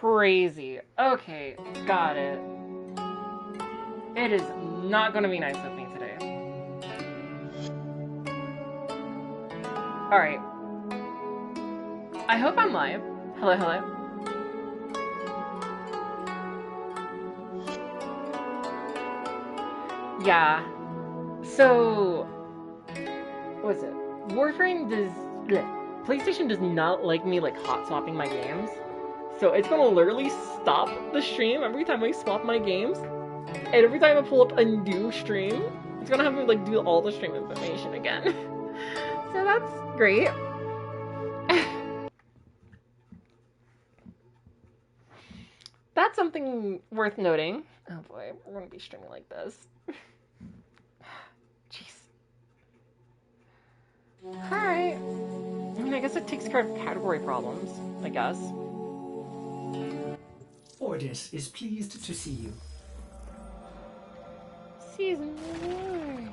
crazy. Okay, got it. It is not gonna be nice with me today. Alright. I hope I'm live. Hello, hello. Yeah. So, what's it? Warframe does... PlayStation does not like me, like, hot swapping my games. So it's gonna literally stop the stream every time I swap my games. And every time I pull up a new stream, it's gonna have me, like, do all the stream information again. So that's great. That's something worth noting. Oh boy, we're gonna be streaming like this. Jeez. Alright. I mean, I guess it takes care of category problems, I guess. Ordis is pleased to see you. Season awards.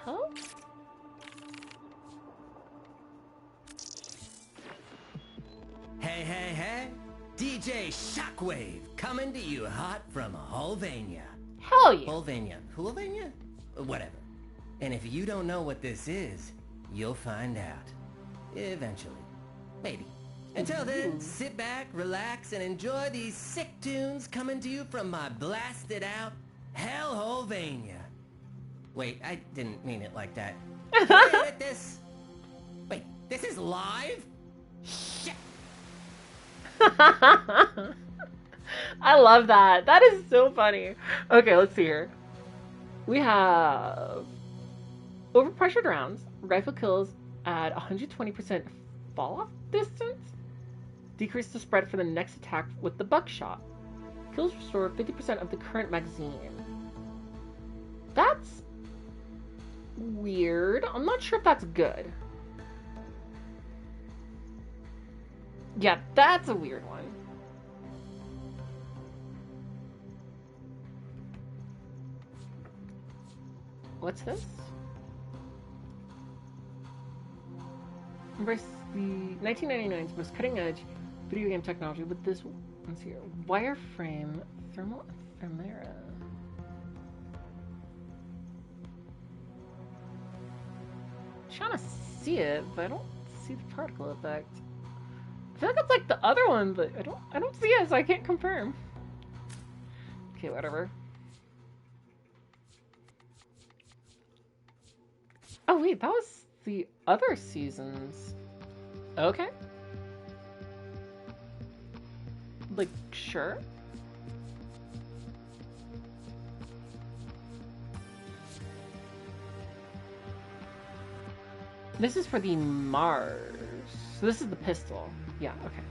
Uh-huh. Hey, hey, hey! DJ Shockwave coming to you hot from Hulvania. Hell yeah! Hulvania? Whatever. And if you don't know what this is, you'll find out. Eventually. Maybe. Until then, sit back, relax, and enjoy these sick tunes coming to you from my blasted out Hulvania. Wait, I didn't mean it like that. Can I edit this? Wait, this is live? Shit! I love that. That is so funny. Okay, let's see here. We have overpressured rounds, rifle kills at 120% fall-off distance, decrease the spread for the next attack with the buckshot. Kills restore 50% of the current magazine. That's weird. I'm not sure if that's good. Yeah, that's a weird one. What's this? Embrace the 1999's most cutting-edge video game technology with this, let's see here, Wireframe thermal ephemera. I'm trying to see it, but I don't see the particle effect. I feel like it's like the other one, but I don't see it, so I can't confirm. Okay, whatever. Oh wait, that was the other seasons. Okay. Like, sure. This is for the Mars. So this is the pistol. Yeah, okay.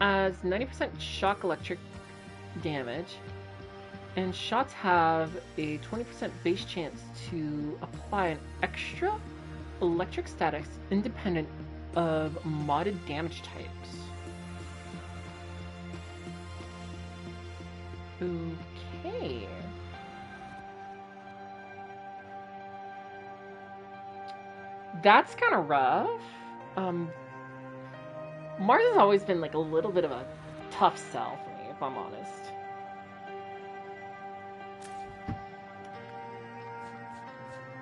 As 90% shock electric damage, and shots have a 20% base chance to apply an extra electric status independent of modded damage types. Okay. That's kind of rough. Mars has always been like a little bit of a tough sell for me, if I'm honest.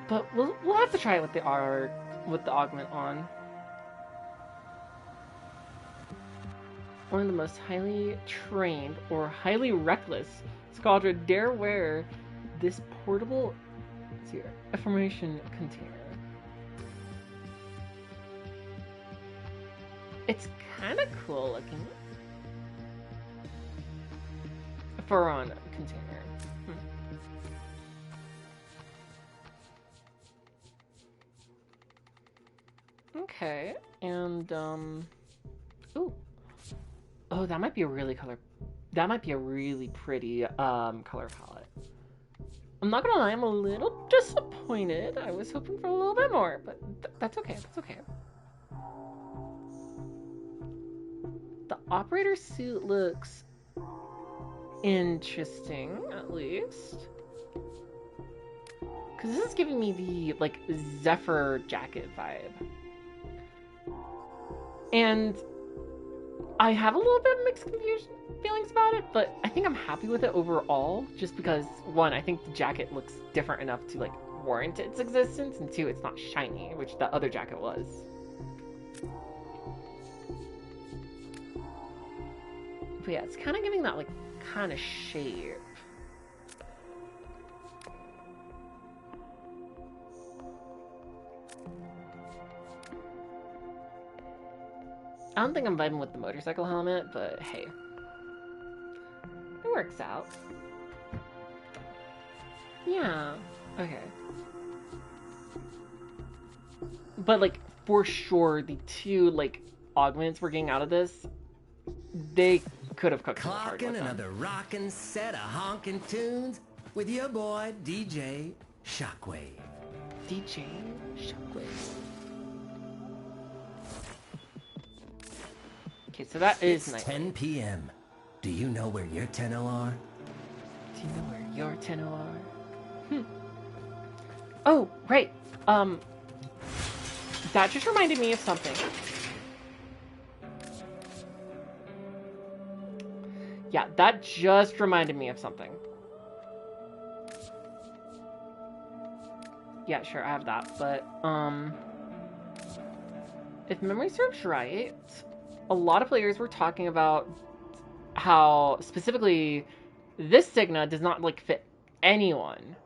But we'll have to try it with the augment on. One of the most highly trained or highly reckless squadron dare wear this portable, let's see here, information container. It's kind of cool looking for on a container. Okay, and ooh, oh, that might be a really pretty color palette. I'm not gonna lie, I'm a little disappointed. I was hoping for a little bit more, but that's okay. That's okay. The operator suit looks interesting, at least. Because this is giving me the, like, Zephyr jacket vibe. And I have a little bit of mixed feelings about it, but I think I'm happy with it overall, just because, one, I think the jacket looks different enough to, like, warrant its existence, and two, it's not shiny, which the other jacket was. But yeah, it's kind of giving that, like, kind of shape. I don't think I'm vibing with the motorcycle helmet, but hey. It works out. Yeah. Okay. But, like, for sure, the two, like, augments we're getting out of this, they could have cooked hard with them. Another rockin' set of honkin' tunes with your boy, DJ Shockwave. DJ Shockwave. Okay, so that is It's nice. 10 p.m. Do you know where your tenno are? Do you know where your tenno are? Oh, right. That just reminded me of something. Yeah, that just reminded me of something. Yeah, sure, I have that, but, if memory serves right, a lot of players were talking about how, specifically, this Signa does not, like, fit anyone.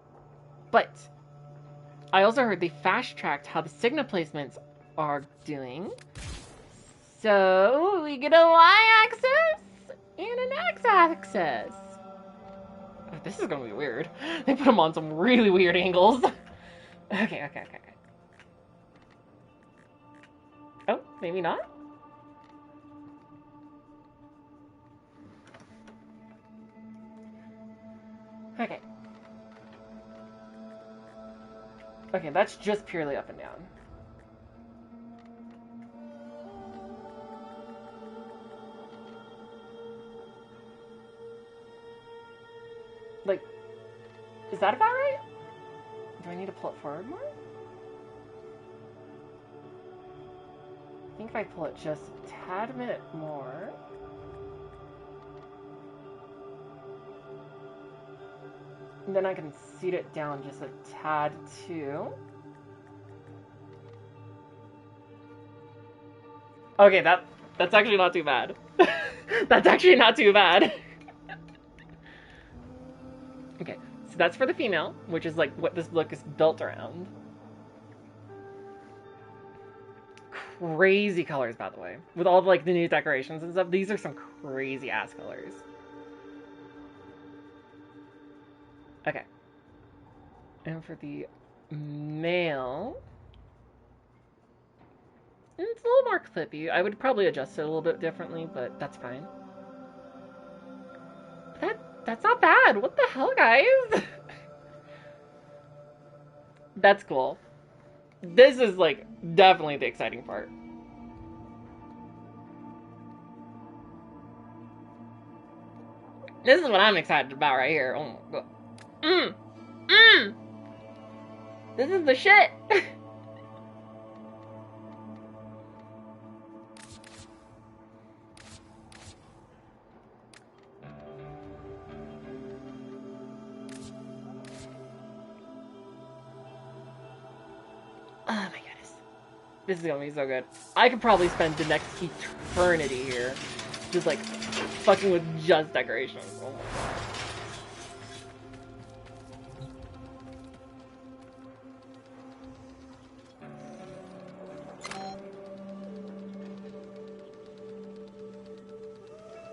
But I also heard they fast-tracked how the Signa placements are doing. So, we get a Y-axis and an X-axis. Oh, this is gonna be weird. They put them on some really weird angles. Okay. Oh, maybe not? Okay. Okay, that's just purely up and down. Like, is that about right? Do I need to pull it forward more? I think if I pull it just a tad bit more... And then I can seat it down just a tad too. Okay, that's actually not too bad. That's actually not too bad. Okay, so that's for the female, which is like what this look is built around. Crazy colors, by the way. With all of, like, the new decorations and stuff, these are some crazy ass colors. Okay. And for the male, it's a little more clippy. I would probably adjust it a little bit differently, but that's fine. That's not bad. What the hell, guys? That's cool. This is, like, definitely the exciting part. This is what I'm excited about right here. Oh my god. This is the shit. Oh my goodness. This is gonna be so good. I could probably spend the next eternity here. Just, like, fucking with just decorations. Oh my god.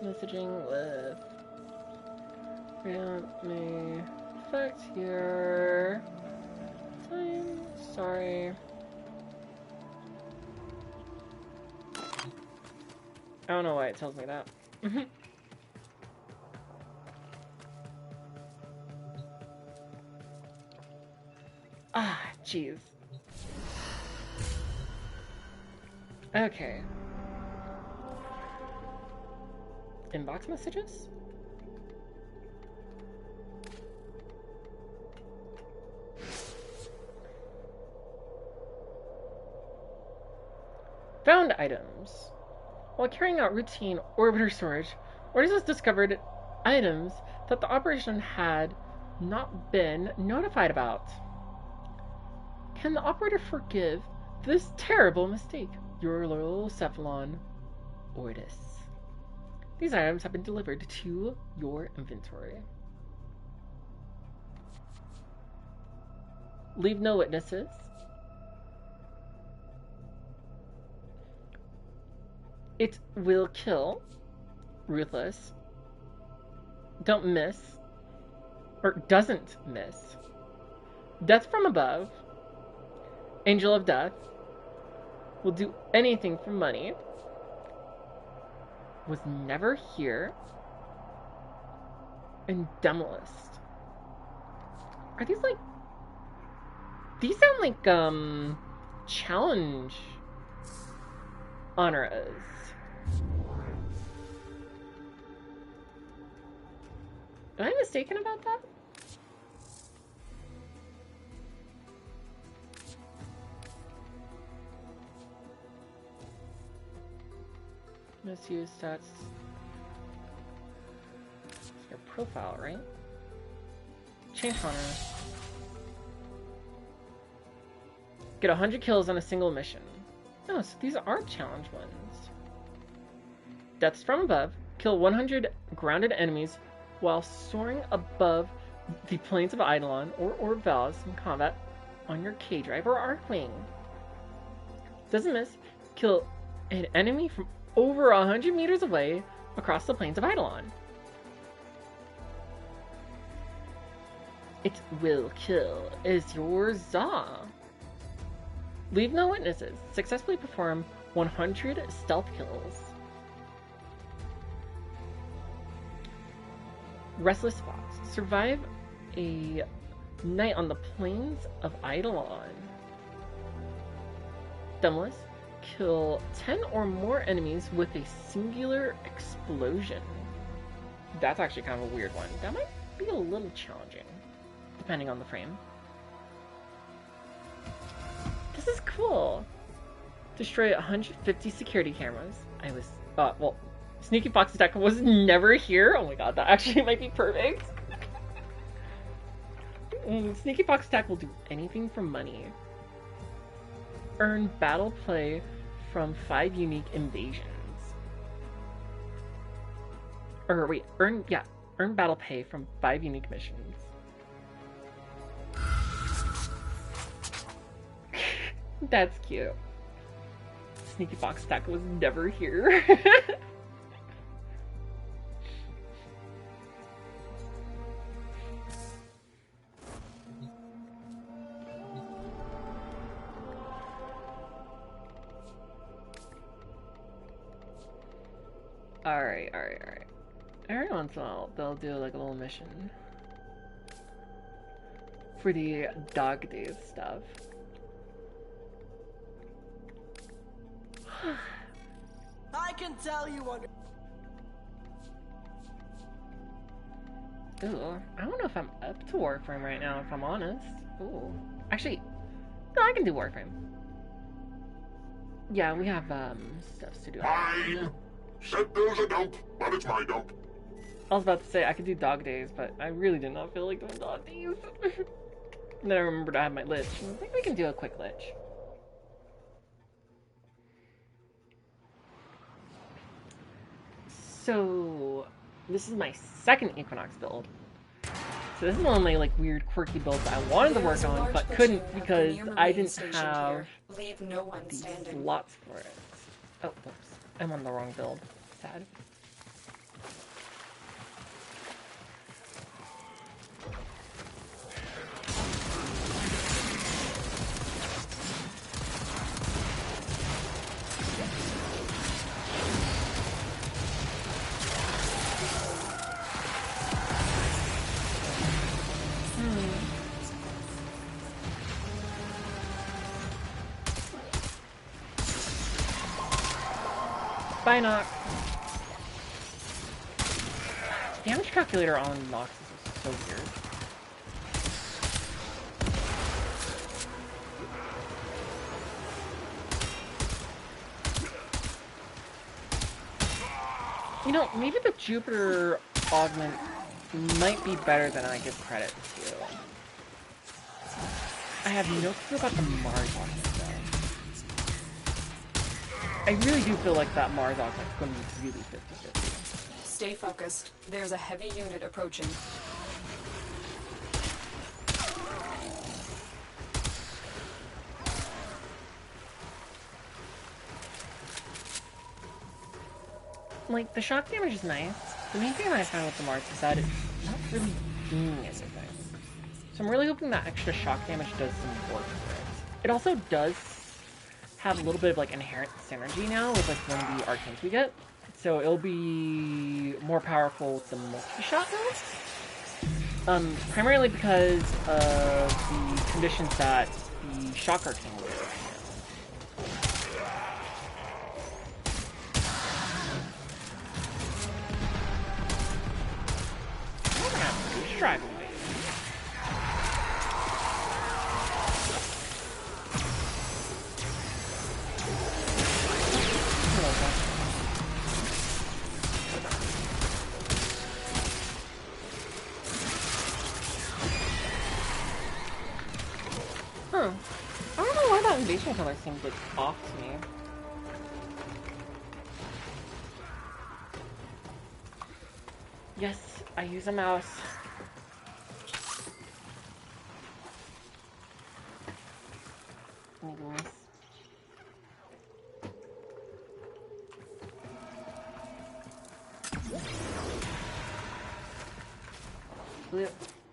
Messaging with... Grant may affect your time. Sorry. I don't know why it tells me that. Ah, jeez. Okay. Inbox messages? Found items. While carrying out routine orbiter storage, Orders discovered items that the operation had not been notified about. Can the operator forgive this terrible mistake? Your loyal Cephalon, Ordis. These items have been delivered to your inventory. Leave no witnesses. It will kill. Ruthless. Don't miss. Or doesn't miss. Death from above. Angel of death. Will do anything for money. Was never here. And Demolist. Are these like... These sound like, challenge honors. Am I mistaken about that? Misuse stats. It's your profile, right? Change honor. Get 100 kills on a single mission. Oh, so these are challenge ones. Deaths from above. Kill 100 grounded enemies while soaring above the plains of Eidolon or Orvals in combat on your K-Drive or Arcwing. Doesn't miss. Kill an enemy from over 100 meters away across the plains of Eidolon. It will kill is your Za. Leave no witnesses. Successfully perform 100 stealth kills. Restless Fox. Survive a night on the plains of Eidolon. Demolist. Kill 10 or more enemies with a singular explosion. That's actually kind of a weird one. That might be a little challenging, depending on the frame. This is cool. Destroy 150 security cameras. I was, well, Sneaky Fox attack was never here. Oh my god, that actually might be perfect. Sneaky Fox attack will do anything for money. Earn battle play from 5 unique invasions. Or wait, earn battle pay from 5 unique missions. That's cute. Sneaky Fox attack was never here. Alright. Every once in a while, they'll do like a little mission for the dog days stuff. I can tell you under. Ooh, I don't know if I'm up to Warframe right now, if I'm honest. Ooh. Actually, no, I can do Warframe. Yeah, we have, stuff to do. Fine! Said there's a dump, but it's my dump. I was about to say I could do dog days, but I really did not feel like doing dog days. And then I remembered I had my lich. I think we can do a quick lich. So, this is my second Equinox build. So this is one of my like weird quirky builds I wanted to work on, but couldn't because I didn't have the slots for it. Oh, whoops. I'm on the wrong build. Sad. Binoc. Damage calculator on Noxus is so weird. You know, maybe the Jupiter augment might be better than I give credit to. I have no clue about the Mars augment, though. I really do feel like that Mars augment is going to be really 50-50. Stay focused. There's a heavy unit approaching. Like, the shock damage is nice. The main thing I found with the Mars is that it's not really doing anything. So I'm really hoping that extra shock damage does some work for it. It also does have a little bit of, like, inherent synergy now with, like, one of the arcanes we get. So it'll be more powerful with the multi-shot now. Primarily because of the conditions that the shock arcane will do. Driving me. Huh. I don't know why that invasion color seemed like off to me. Yes, I use a mouse.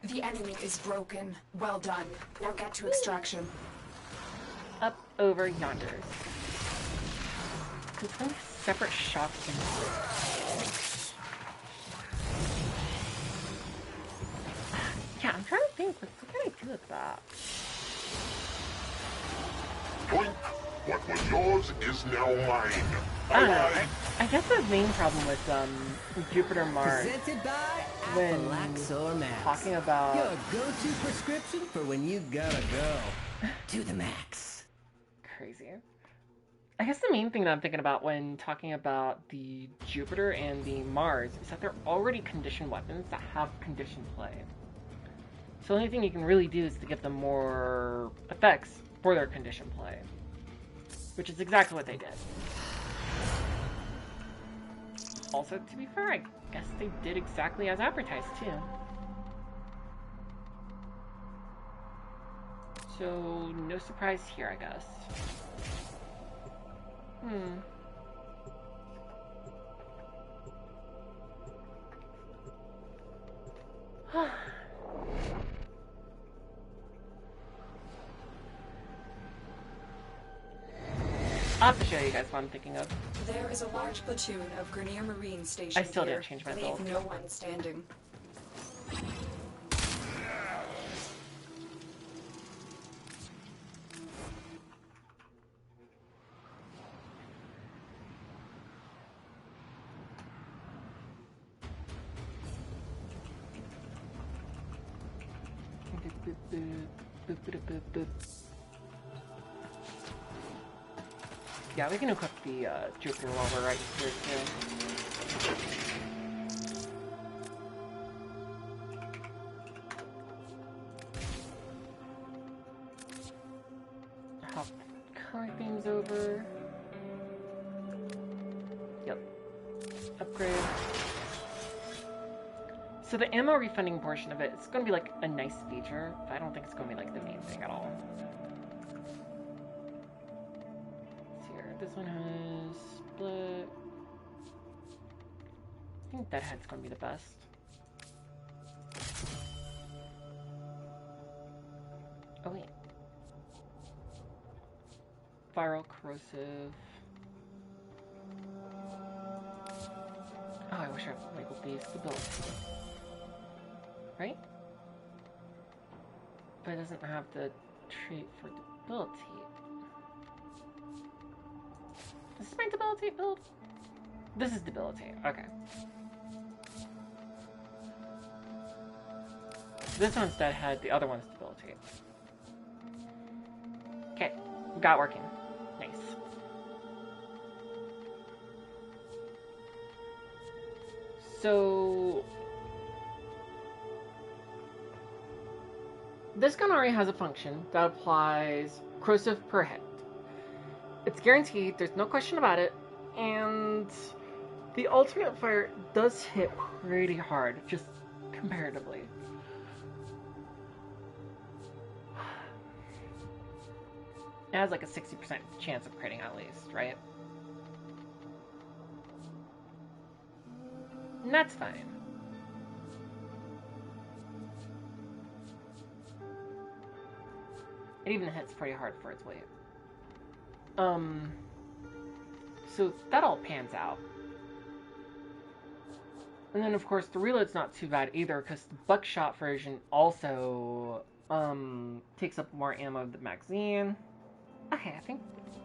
The enemy is broken. Well done. Now get to extraction. Up over yonder. There's one separate shock in Yeah, I'm trying to think, like, what can I do with that? Yoink! What was yours is now mine. I don't know. I guess the main problem with Jupiter Mars Presented by when Apalaxor Max. talking about Your go-to prescription for when you gotta go to the max. crazy. I guess the main thing that I'm thinking about when talking about the Jupiter and the Mars is that they're already conditioned weapons that have conditioned play. So the only thing you can really do is to give them more effects for their conditioned play. Which is exactly what they did. Also, to be fair, I guess they did exactly as advertised, too. So, no surprise here, I guess. I'll have to show you guys what I'm thinking of. There is a large platoon of Grenier Marines stationed I still here. didn't change my Leave build. no one standing. Yeah, we can equip the Jupiter while we're right here too. Hop current beams over. Yep. Upgrade. So the ammo refunding portion of it, it's going to be like a nice feature, but I don't think it's going to be like the main thing at all. This one has split. I think Deadhead's gonna be the best. Oh wait. Viral corrosive. Oh, I wish I labeled these stability. Right? But it doesn't have the trait for debilitate. This is my debilitate build? This is debilitate, okay. This one's Deadhead, the other one's debilitate. Okay, got it working. Nice. So this gun already has a function that applies corrosive per hit. It's guaranteed, there's no question about it, and the alternate fire does hit pretty hard, just comparatively. It has like a 60% chance of critting at least, right? And that's fine. It even hits pretty hard for its weight. So that all pans out. And then of course the reload's not too bad either, because the buckshot version also takes up more ammo of the magazine. Okay, I think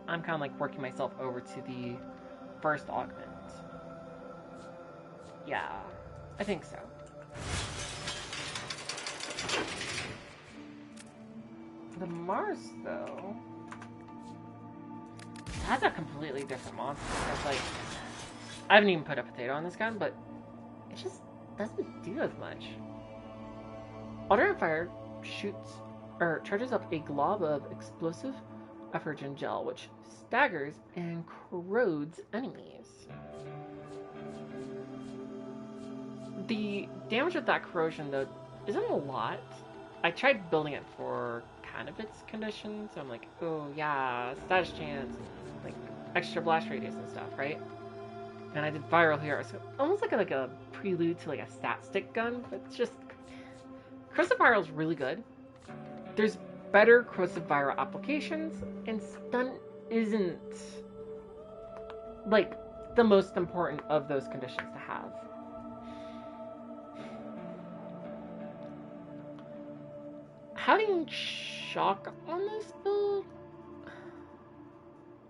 I'm kind of like working myself over to the first augment. Yeah, I think so. The Mars, though, that's a completely different monster. It's like, I haven't even put a potato on this gun, but it just doesn't do as much. Alternate fire shoots, or charges up a glob of explosive effervescent gel, which staggers and corrodes enemies. The damage of that corrosion, though, isn't a lot. I tried building it for kind of its conditions, so I'm like, oh yeah, status chance, like extra blast radius and stuff, right? And I did viral here, so almost like a prelude to like a stat stick gun, but it's just corrosive viral is really good. There's better corrosive viral applications, and stun isn't like the most important of those conditions to have. Having shock on this build,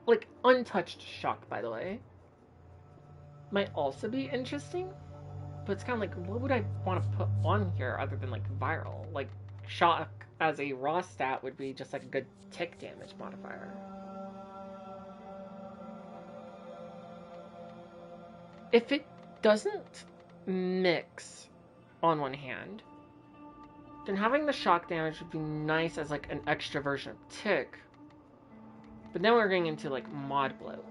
like untouched shock, by the way, might also be interesting. But it's kind of like, what would I want to put on here other than like viral? Like shock as a raw stat would be just like a good tick damage modifier. If it doesn't mix on one hand, then having the shock damage would be nice as like an extra version of tick. But then we're getting into like mod bloat.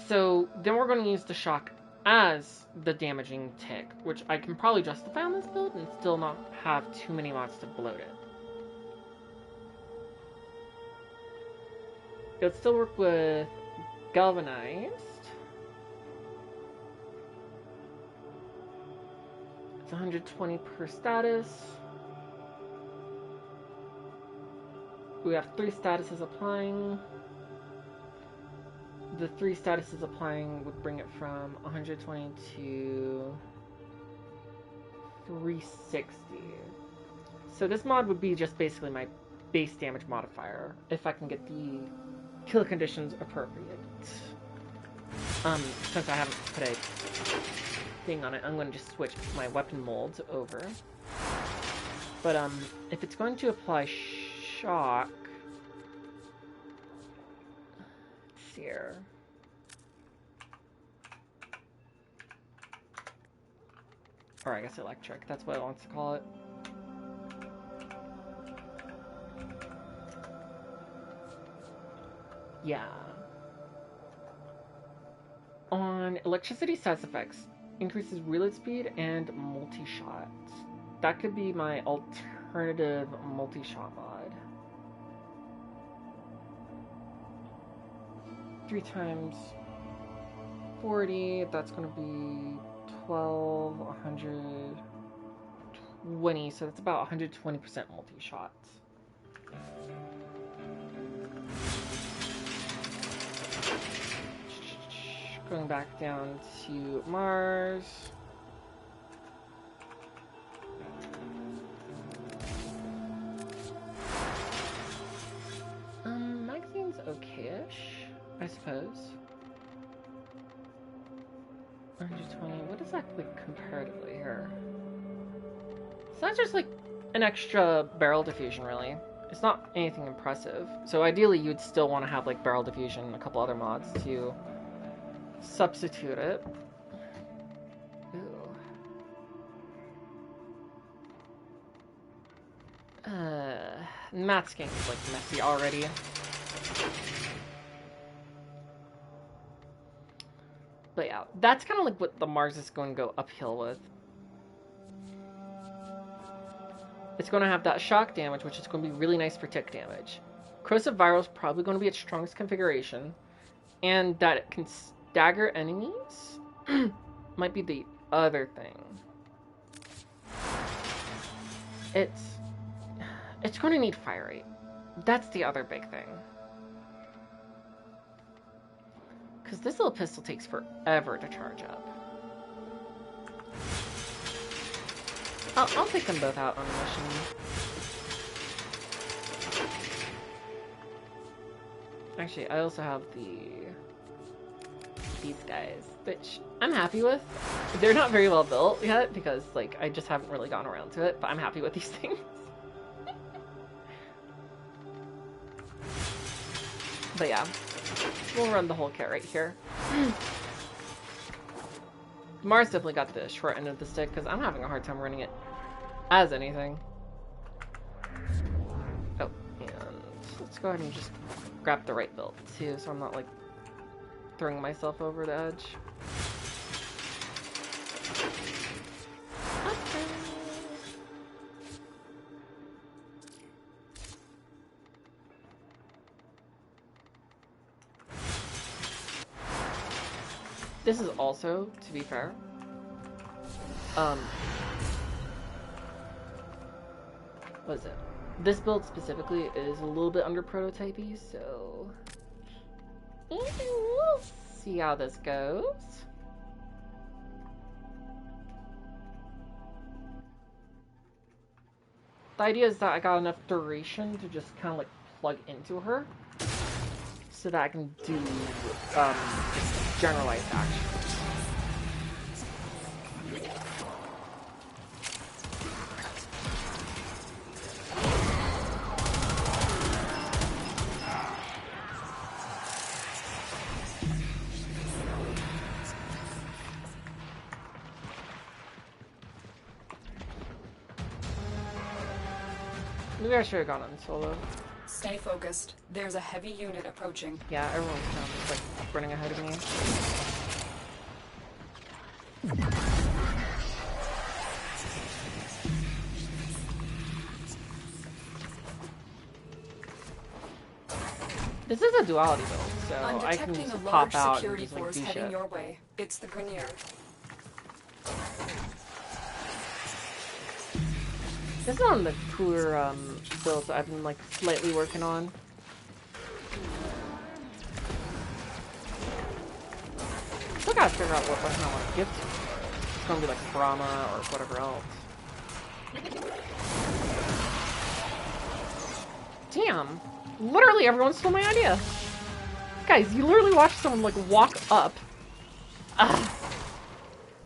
So then we're going to use the shock as the damaging tick, which I can probably justify on this build and still not have too many mods to bloat it. It would still work with galvanized. It's 120 per status. We have 3 statuses applying. The 3 statuses applying would bring it from 120 to 360. So this mod would be just basically my base damage modifier, if I can get the kill conditions appropriate. Since I haven't put a thing on it, I'm going to just switch my weapon molds over. But if it's going to apply shock, let's see here. Or I guess electric, that's what it wants to call it. Yeah. On electricity stats effects, increases reload speed and multi-shot. That could be my alternative multi-shot mod. 3 times 40, that's going to be 12, 120, so that's about 120% multi-shots. Going back down to Mars. Magazine's okay-ish, I suppose. 120, what is that like comparatively here? So that's just like an extra barrel diffusion, really. It's not anything impressive. So ideally you'd still want to have like barrel diffusion and a couple other mods to substitute it. Ooh. Masking is like messy already. But yeah, that's kind of like what the Mars is going to go uphill with. It's going to have that shock damage, which is going to be really nice for tick damage. Corrosive Viral is probably going to be its strongest configuration. And that it can stagger enemies might be the other thing. It's going to need fire rate. That's the other big thing. Because this little pistol takes forever to charge up. I'll take them both out on a mission. Actually, I also have these guys, which I'm happy with. They're not very well built yet because, like, I just haven't really gotten around to it, but I'm happy with these things. But yeah, we'll run the whole kit right here. Mars definitely got the short end of the stick because I'm having a hard time running it as anything. Oh, and let's go ahead and just grab the right build too, so I'm not like throwing myself over the edge. Okay. This is also, to be fair, what is it? This build specifically is a little bit under prototypey, so we'll see how this goes. The idea is that I got enough duration to just kind of like plug into her so that I can do generalized actions. Maybe I should have gone on solo. Stay focused. There's a heavy unit approaching. Yeah, everyone's kind of like running ahead of me. This is a duality build, so I'm I can detecting just a pop large out and security just like force do heading shit. your way. It's the Grenier. This is one of the cooler builds that I've been like slightly working on. Still gotta figure out what weapon I want to give to. It's gonna be like Brahma or whatever else. Damn! Literally everyone stole my idea! Guys, you literally watched someone like walk up. Ugh.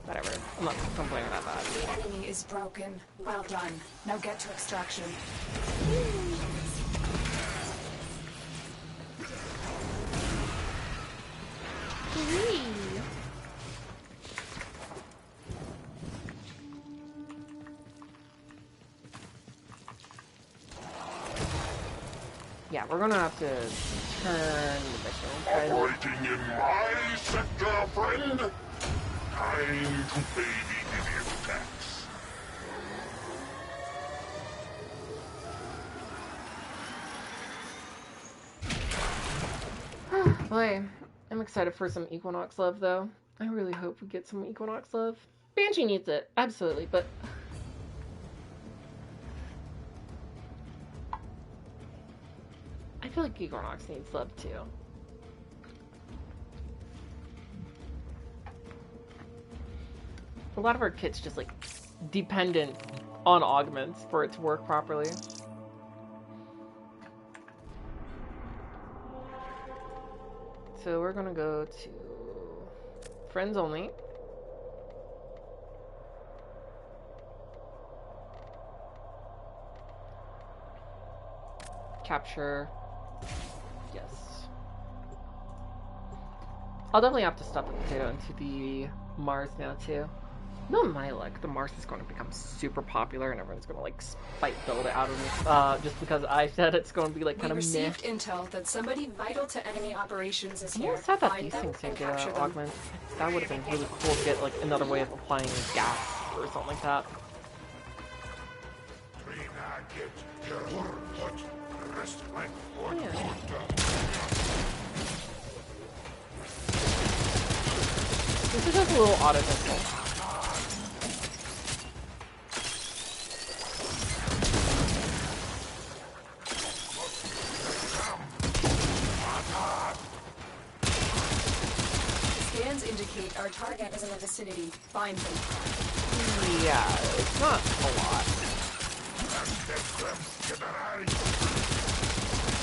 Whatever. I'm not complaining about that. The enemy is broken. Well done. Now get to extraction. Yeah, we're gonna have to turn the mission. Operating in my sector, friend. Time to baby idiot attacks. Boy, I'm excited for some Equinox love, though. I really hope we get some Equinox love. Banshee needs it, absolutely, but I feel like Equinox needs love, too. A lot of our kit's just, like, dependent on augments for it to work properly. So we're gonna go to friends only. Capture. Yes. I'll definitely have to stuff the potato into the Mars now too. Not my luck. The Mars is going to become super popular, and everyone's going to like spite build it out of me, just because I said it's going to be like kind We of meh. received intel that somebody vital to enemy operations is I here. almost had that Find them desync and saved capture them. augment. That would have been really cool to get like another way of applying gas or something like that. Oh, yeah. This is just a little auto pistol. Scans indicate our target is in the vicinity. Find them. Yeah, it's not a lot.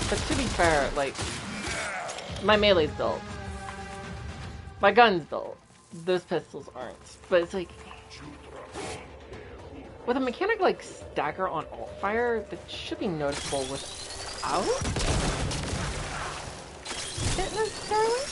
But to be fair, like, my melee's built. My gun's built. Those pistols aren't. But it's like, with a mechanic like stagger on alt fire, that should be noticeable without it necessarily.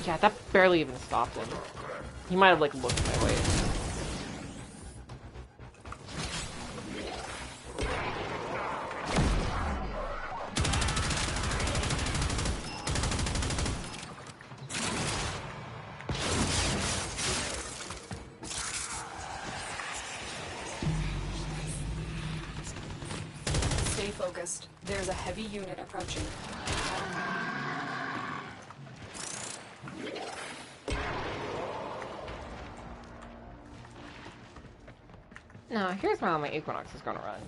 Yeah, that barely even stopped him. He might have like looked my way. Stay focused. There's a heavy unit approaching. Now, here's how my Equinox is going to run.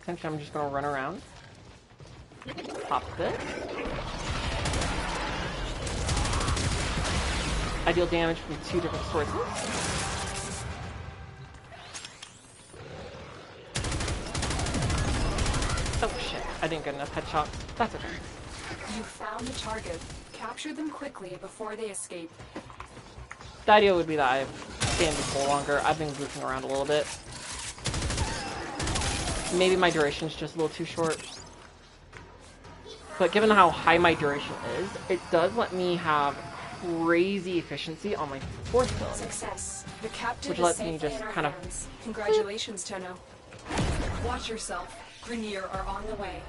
Essentially, I'm just going to run around. Pop this. I deal damage from 2 different sources. Oh shit, I didn't get enough headshots. That's okay. You found the target. Capture them quickly before they escape. The idea would be that I stay in this hole longer. I've been goofing around a little bit. Maybe my duration's just a little too short. But given how high my duration is, it does let me have crazy efficiency on my fourth build. Success. The captive Which is lets me safely just in our kind of- hands. Congratulations, Tenno. Watch yourself. Grenier are on the way.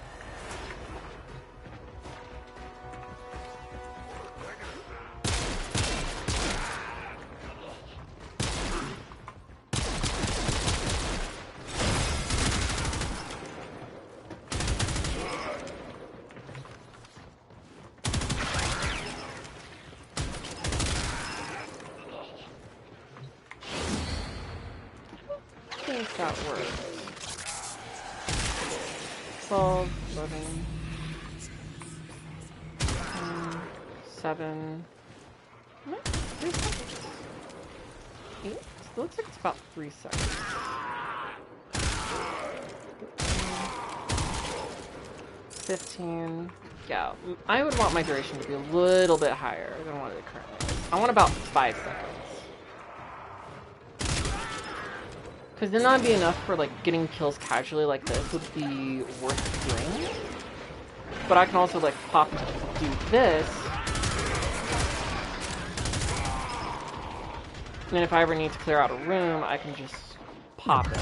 I think that works. 12, 11, 7, 3 seconds. 8? It looks like it's about 3 seconds. 15. Yeah, I would want my duration to be a little bit higher than what it currently is. I want about 5 seconds. Because then that'd be enough for like getting kills casually like this would be worth doing. But I can also like pop do this. And then if I ever need to clear out a room, I can just pop it.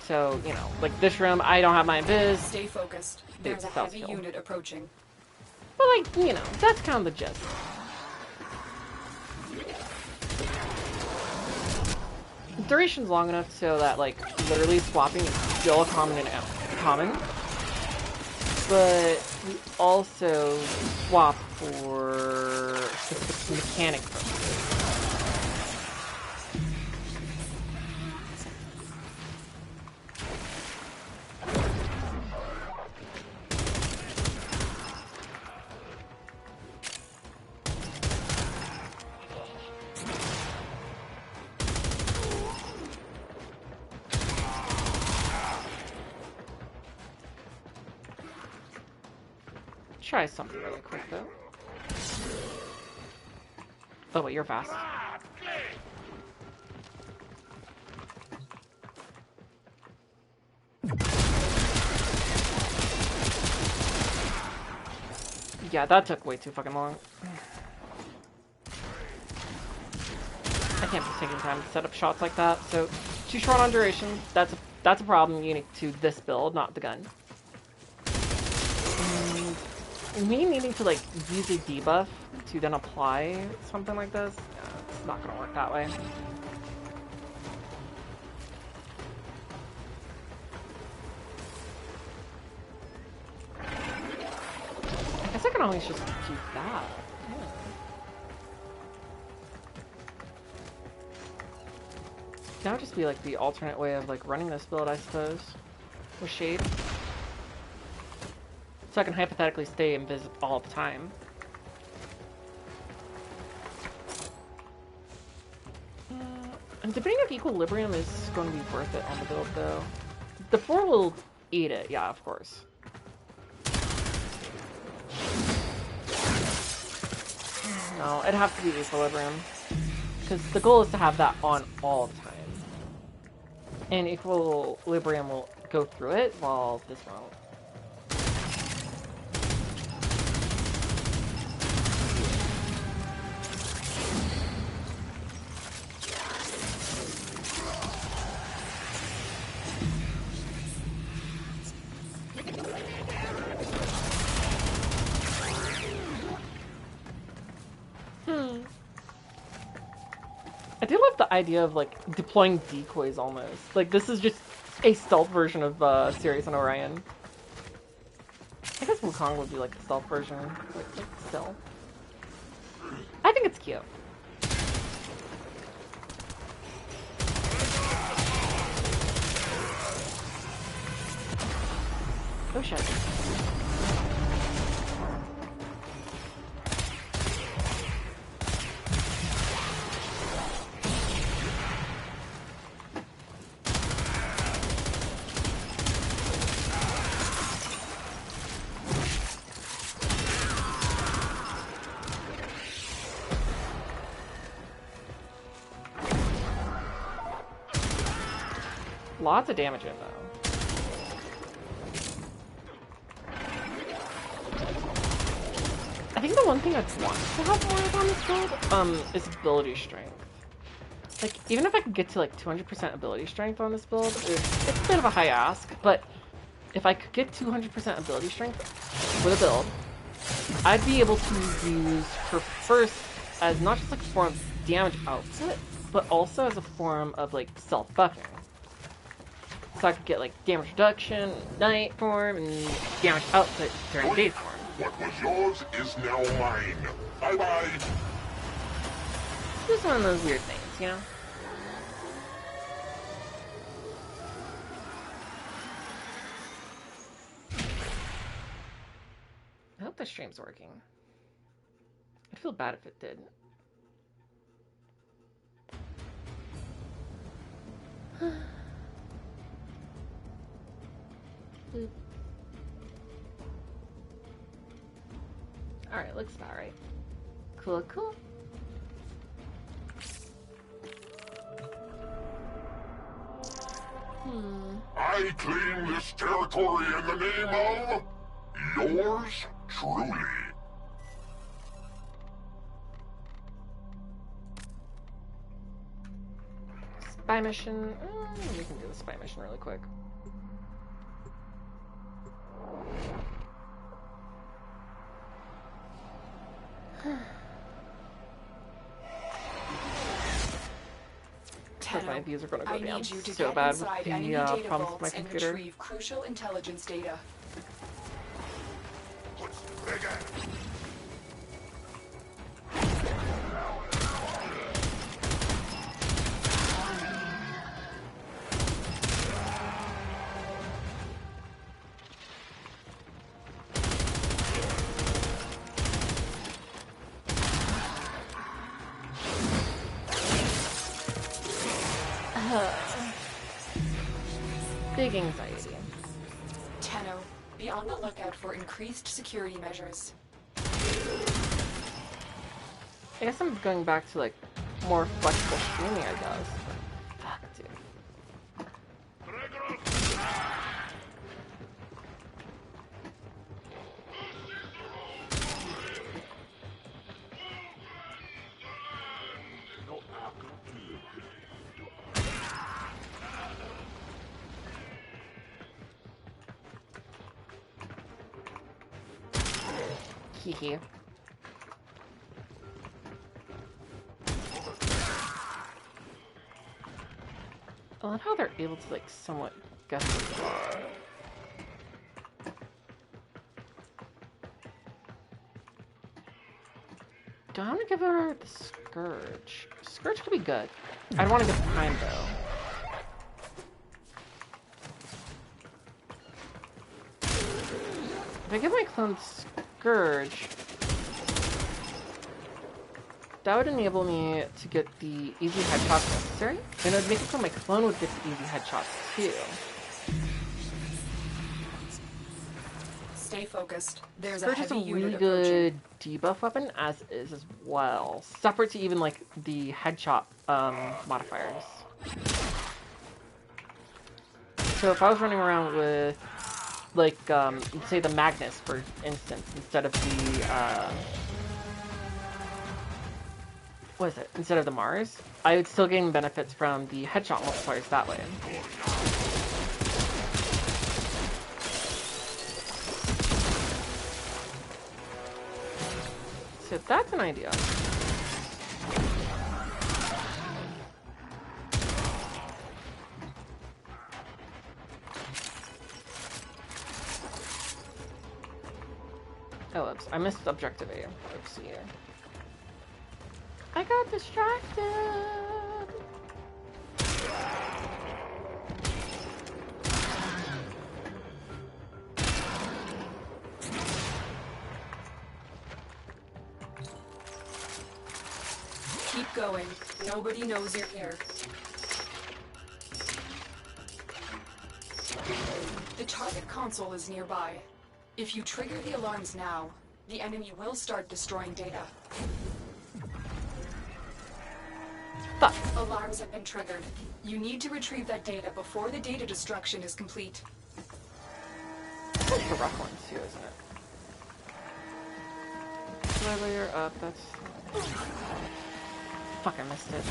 So, you know, like this room, I don't have my biz. Stay focused. There's a South heavy Hill. unit approaching. But like, you know, that's kind of the gist. Duration's long enough so that like literally swapping is still common. But we also swap for specific mechanic purposes. try something really quick though. Oh wait, you're fast. Yeah, that took way too fucking long. I can't be taking time to set up shots like that, so too short on duration. That's a problem unique to this build, not the gun. Me needing to like use a debuff to then apply something like this, it's not gonna work that way. I guess I can always just do that. That would just be like the alternate way of like running this build, I suppose, with shade. So I can hypothetically stay invisible all the time. I'm debating if equilibrium is going to be worth it on the build though. The 4 will eat it, yeah, of course. No, it'd have to be equilibrium. Because the goal is to have that on all the time. And equilibrium will go through it, while this won't. I do love the idea of, like, deploying decoys, almost. Like, this is just a stealth version of, Sirius and Orion. I guess Wukong would be, like, a stealth version. Like still. I think it's cute. Oh, shit. Lots of damage in, though. I think the one thing I'd want to have more of on this build, is ability strength. Like, even if I could get to, like, 200% ability strength on this build, it's a bit of a high ask, but if I could get 200% ability strength with a build, I'd be able to use her first as not just, like, a form of damage output, but also as a form of, like, self-buffing. So I could get, like, damage reduction, night form, and damage output during day form. What was yours is now mine. Bye-bye. Just one of those weird things, you know? I hope the stream's working. I'd feel bad if it did. Alright, looks about right. Cool, cool. I claim this territory in the name of yours truly. Spy mission. We can do the spy mission really quick. My views are going to go down so bad with the problems with my computer. Retrieve crucial intelligence data. Big anxiety. Tenno, be on on the lookout for increased security measures. I guess I'm going back to, like, more flexible streaming, I guess. Fuck, dude. Hee. I love how they're able to, like, somewhat guess the bar. Do I want to give her the Scourge? Scourge could be good. I'd want to get behind, though. If I give my clone Scourge, that would enable me to get the easy headshots necessary, and it would make it so my clone would get the easy headshots too. Stay focused. There's Scourge a is a heavy unit really approaching. good debuff weapon, as is as well. Separate to even like the headshot modifiers. So if I was running around with like say the Magnus for instance, instead of the what is it? Instead of the Mars, I would still gain benefits from the headshot multipliers that way. So that's an idea. Oh, oops. I missed objective A. Oopsie. I got distracted! Keep going. Nobody knows you're here. The target console is nearby. If you trigger the alarms now, the enemy will start destroying data. Fuck. Alarms have been triggered. You need to retrieve that data before the data destruction is complete. That's the rough ones too, isn't it? Do I layer up? That's... Fuck, I missed it.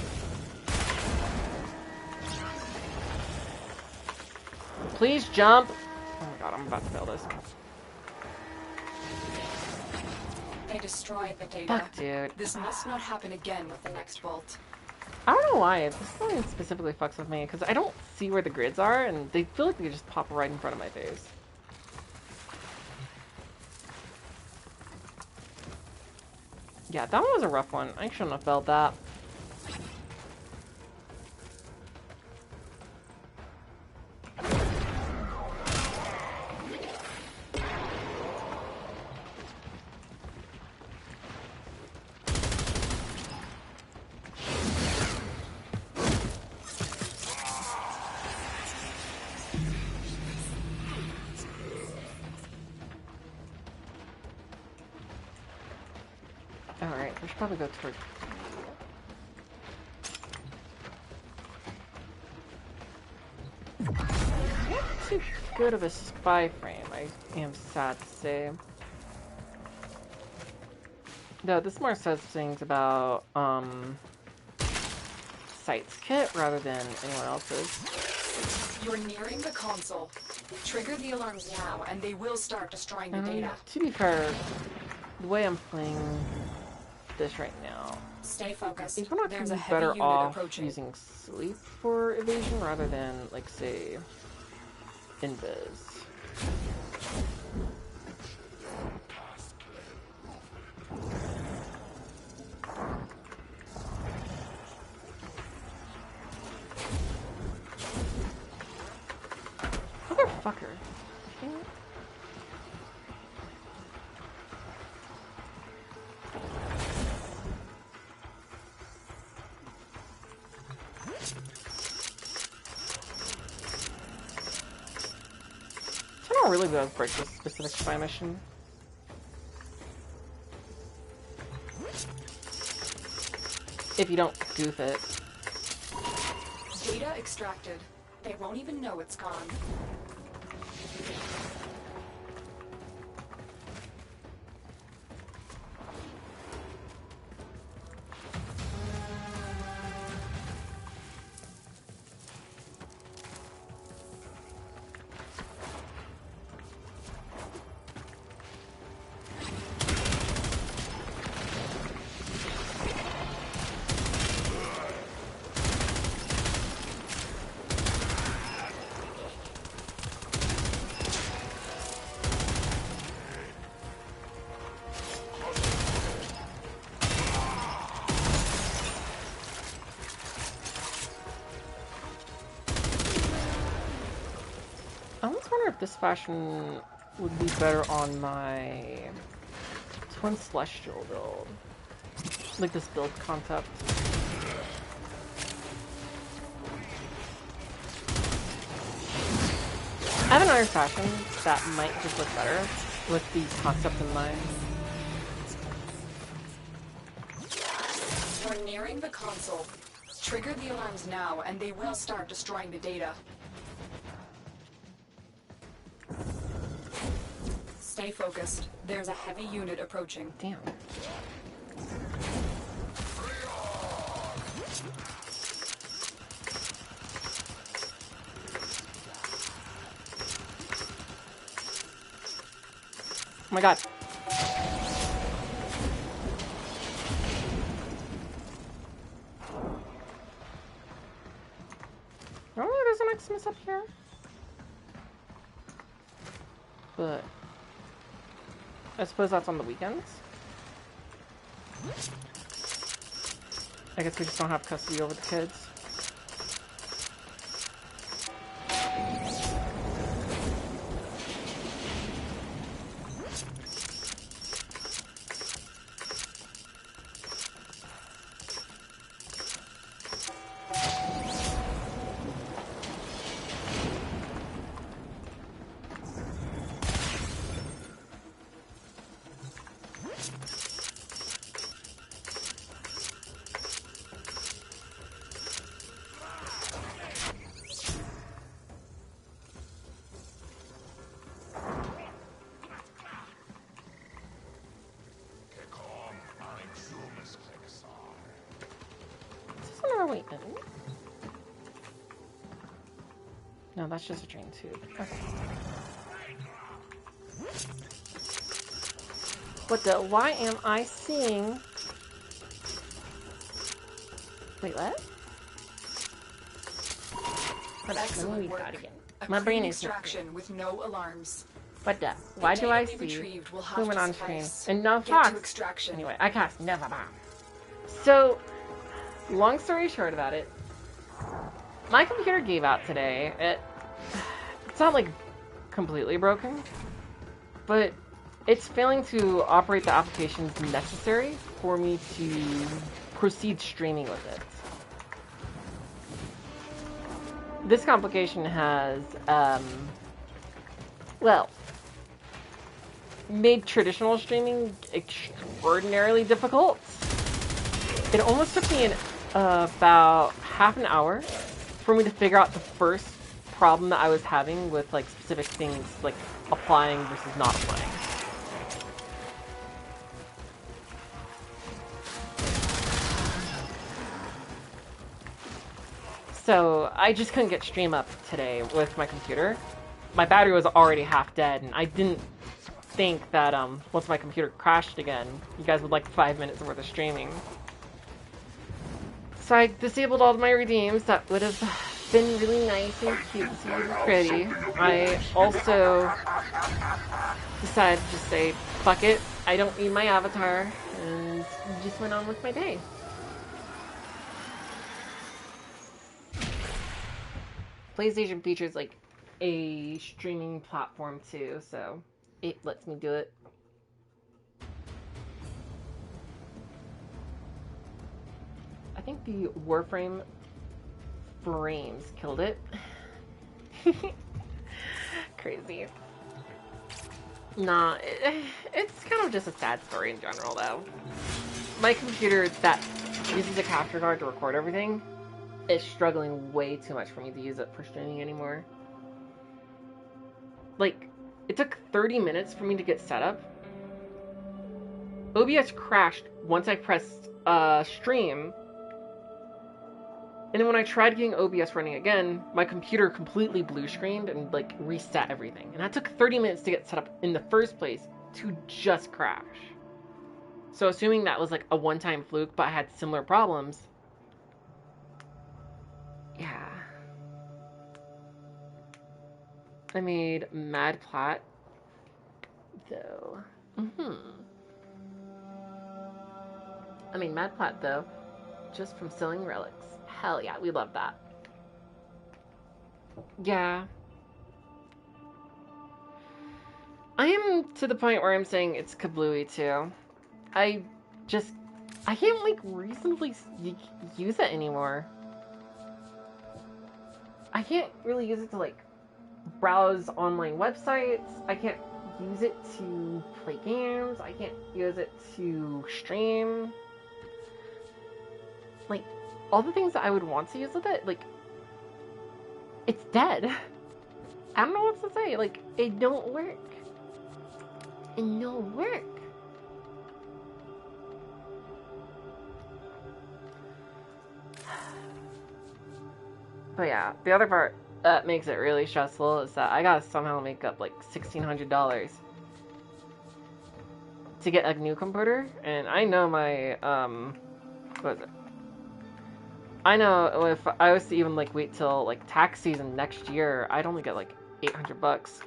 Please jump! Oh my god, I'm about to fail this. They destroyed the data. Fuck, dude. This must not happen again with the next bolt. I don't know why. This one specifically fucks with me, because I don't see where the grids are, and they feel like they just pop right in front of my face. Yeah, that one was a rough one. I shouldn't have felt that. Alright, we should probably go towards... Not too good of a spy frame, I am sad to say. No, this more says things about, Sight's kit rather than anyone else's. You're nearing the console. Trigger the alarms now, and they will start destroying the data. To be fair, the way I'm playing this right now, Stay focused. I'm not There's a be heavy better unit off approaching. using sleep for evasion rather than, like, say, invis. Motherfucker. really does break the specifics by mission. If you don't goof it. Data extracted. They won't even know it's gone. I almost wonder if this fashion would be better on my Twin Celestial build. Like this build concept. I have another fashion that might just look better with the concept in mind. We're nearing the console. Trigger the alarms now, and they will start destroying the data. Stay focused. There's a heavy unit approaching. Damn. Oh my god. Normally there's an Xmas up here. But I suppose that's on the weekends. I guess we just don't have custody over the kids. Wait, no, that's just a drain tube. Okay. What the? Why am I seeing? Wait, what? Excellent work. Again. A My brain clean is not extraction with no alarms. What the? Why do I see Retrieved will have women to on screen suffice. and no Get to Fox? extraction. Anyway, I cast never bomb. So, long story short about it, my computer gave out today. It's not like completely broken, but it's failing to operate the applications necessary for me to proceed streaming with it. This complication has, well, made traditional streaming extraordinarily difficult. It almost took me about half an hour for me to figure out the first problem that I was having with like specific things like applying versus not applying. So I just couldn't get stream up today with my computer. My battery was already half dead, and I didn't think that once my computer crashed again, you guys would like 5 minutes worth of streaming. So I disabled all of my redeems. That would have been really nice and cutesy and pretty. I also decided to just say, fuck it, I don't need my avatar, and just went on with my day. PlayStation features like a streaming platform too, so it lets me do it. I think the Warframe frames killed it. Crazy. Nah, it's kind of just a sad story in general, though. My computer that uses a capture card to record everything is struggling way too much for me to use it for streaming anymore. Like, it took 30 minutes for me to get set up. OBS crashed once I pressed stream. And then when I tried getting OBS running again, my computer completely blue screened and like reset everything. And that took 30 minutes to get set up in the first place to just crash. So assuming that was like a one-time fluke, but I had similar problems. Yeah. I made Mad Plot, though. I mean, Mad Plot, though, just from selling relics. Hell yeah, we love that. Yeah. I am to the point where I'm saying it's kablooey, too. I can't, like, reasonably use it anymore. I can't really use it to, like, browse online websites. I can't use it to play games. I can't use it to stream. Like, all the things that I would want to use with it, like, it's dead. I don't know what to say. Like, it don't work. It don't work. But yeah, the other part that makes it really stressful is that I gotta somehow make up like $1,600 to get a new computer, and I know my what is it? I know if I was to even like wait till like tax season next year, I'd only get like $800.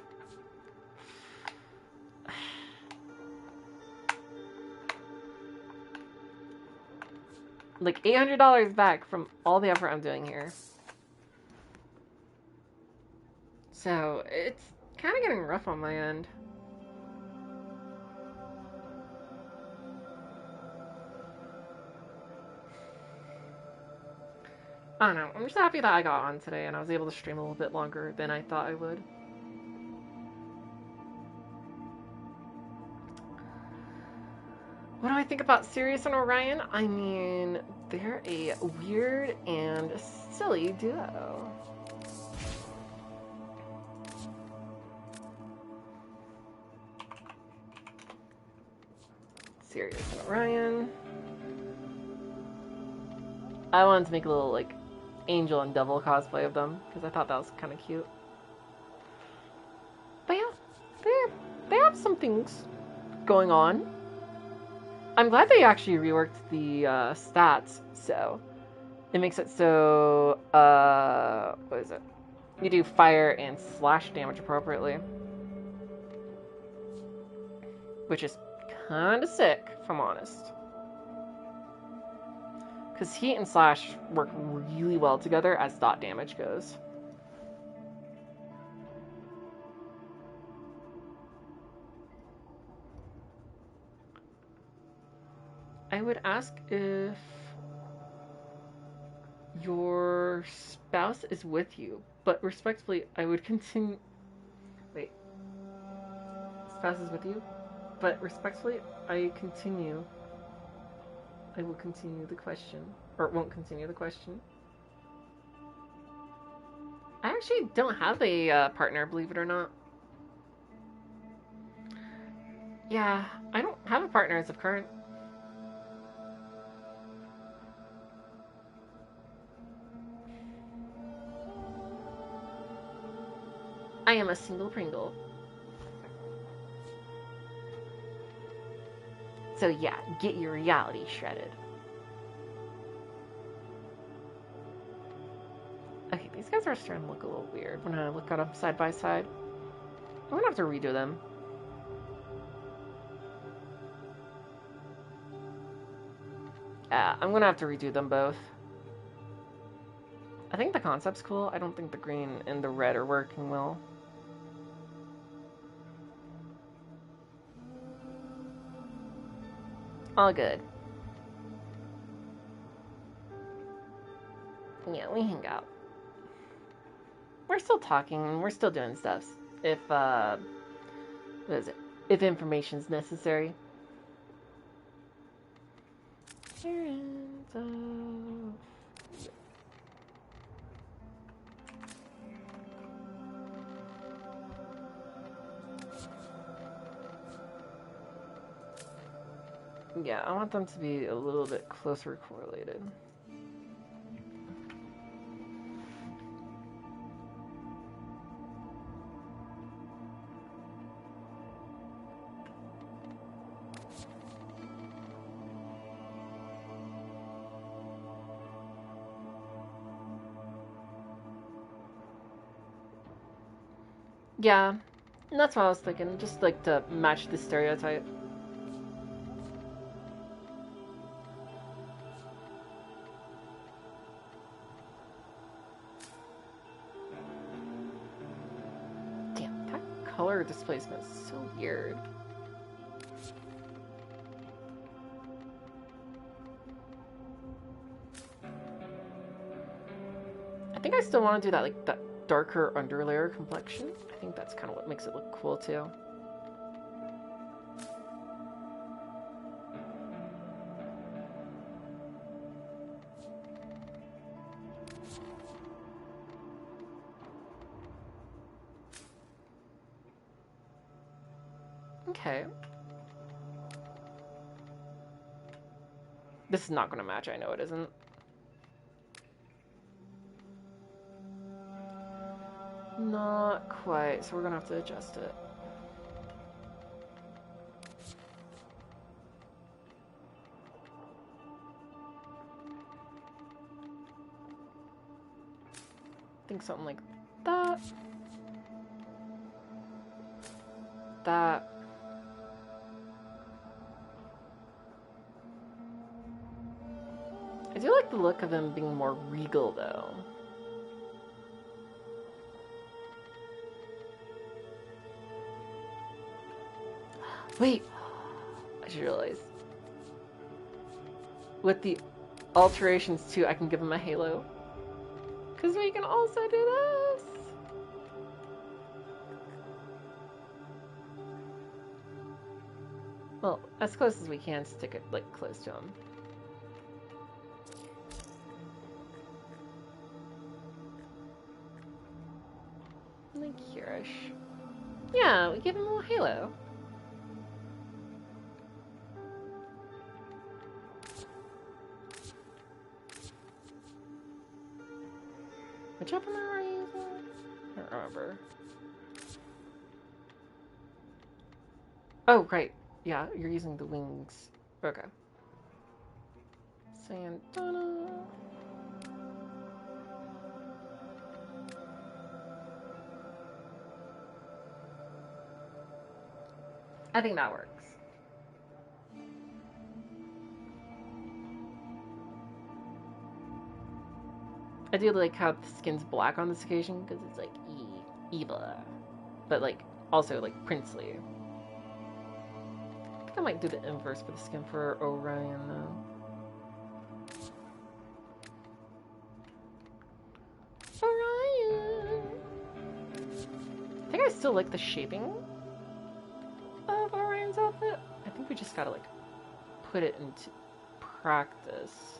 Like $800 back from all the effort I'm doing here. So it's kind of getting rough on my end. I don't know. I'm just happy that I got on today and I was able to stream a little bit longer than I thought I would. What do I think about Sirius and Orion? I mean, they're a weird and silly duo. Sirius and Orion. I wanted to make a little, like, angel and devil cosplay of them, because I thought that was kind of cute. But yeah, they have some things going on. I'm glad they actually reworked the stats, so it makes it so, what is it? You do fire and slash damage appropriately. Which is kind of sick, if I'm honest. Because heat and slash work really well together as dot damage goes. I would ask if your spouse is with you, but respectfully, I would continue... Wait. Spouse is with you? But respectfully, I will continue the question. Or won't continue the question. I actually don't have a partner, believe it or not. Yeah, I don't have a partner as of current. I am a single Pringle. So yeah, get your reality shredded. Okay, these guys are starting to look a little weird when I look at them side by side. I'm gonna have to redo them. Yeah, I'm gonna have to redo them both. I think the concept's cool. I don't think the green and the red are working well. All good. Yeah, we hang out. We're still talking, we're still doing stuff. If, what is it? if information is necessary. Yeah, I want them to be a little bit closer correlated. Yeah, and that's what I was thinking, just like to match the stereotype. Damn, that color displacement is so weird. I think I still want to do that, like, that darker underlayer complexion. I think that's kind of what makes it look cool, too. Okay. This is not going to match, I know it isn't. Not quite, so we're going to have to adjust it. I think something like that. That. I do like the look of him being more regal, though. Wait, I just realized. With the alterations, too, I can give him a halo. Because we can also do this! Well, as close as we can, stick it, like, close to him. Like here-ish. Yeah, we give him a little halo. Which weapon am I using? I don't remember. Oh, right. Yeah, you're using the wings. Okay. Santana. I think that works. I do like how the skin's black on this occasion because it's like evil, but like also like princely. I think I might do the inverse for the skin for Orion though. Orion. I think I still like the shaping of Orion's outfit. I think we just gotta like put it into practice.